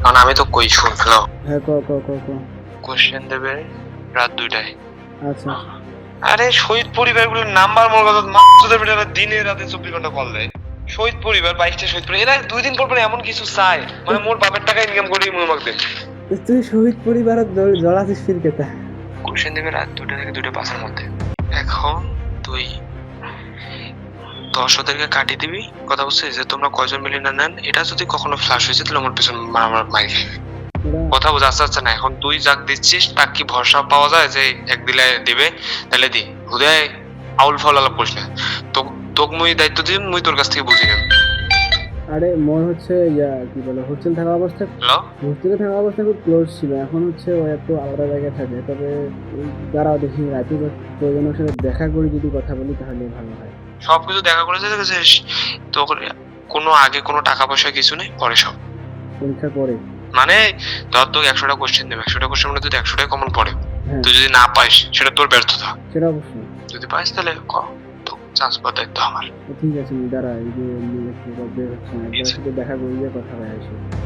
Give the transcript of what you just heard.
কারণ আমি তো কই শুন হ্যালো হ্যাঁ ক ক ক ক কোশ্চেন দেবে রাত 2টায়। আচ্ছা আরে শহীদ পরিবারগুলোর নাম্বার মোর কথা মাসুদের বেটারা দিনে রাতে 24 ঘন্টা কল দেয়। শহীদ পরিবার 22টা শহীদ পরিবার এরা 2 দিন পর পর এমন কিছু চায় মানে মোর বাপের টাকা ইনকাম করি মুই আমাকে দেন। তো তুই শহীদ পরিবারত জড়াছিস ফির কেতা? কোশ্চেন দেবে রাত 2টা থেকে 2টা 5-এর মধ্যে। এখন তুই দর্শকদেরকে কাটিয়ে দিবি কথা বুঝছিস যে তোমরা কয়জন মিলে না নেন এটা যদি কখনো ফ্লাশ হয়েছে তাহলে আমার পেছন আমার মাইর খাবে ওরা কথা বোঝা যাচ্ছে না এখন তুই যাক দিচ্ছিস তার কি ভরসা পাওয়া যায় যে এক দিলে দিবে তাহলে দি হুদায় আউল ফাউল আলাপ করিস না তোক মুই দায়িত্ব দিই মুই তোর কাছ থেকে বুঝে নেব। আরে মোর হচ্ছে কি বলে হোস্টেল থাকা অবস্থায় হ্যালো হোস্টেলে থাকা অবস্থায় খুব ক্লোজ ছিল, এখন হচ্ছে ও একটু আলাদা জায়গায় থাকে। তবে দাঁড়াও দেখি রাতে প্রয়োজন ওর সাথে দেখা করি, যদি কথা বলি তাহলে ভালো হয়। সবকিছু দেখা করে যেতে গেছিস তো কোনো আগে কোনো টাকা পয়সা কিছু নেই পরে সব পরীক্ষার পরে? মানে ধর তোকে 100টা কোশ্চেন দেবে 100টা কোশ্চেন মধ্যে তুই 100টাই কমন পড়ে হ্যাঁ তুই যদি না পাইস সেটা তোর ব্যর্থতা সেটা অবশ্যই। যদি পাইস তাহলে তো চান্স পাওয়ার দায়িত্ব আমার। তো ঠিক আছে, দাঁড়া এই যে একটু বের হচ্ছে না, একবার সাথে দেখা করি, কথা হয় আসে।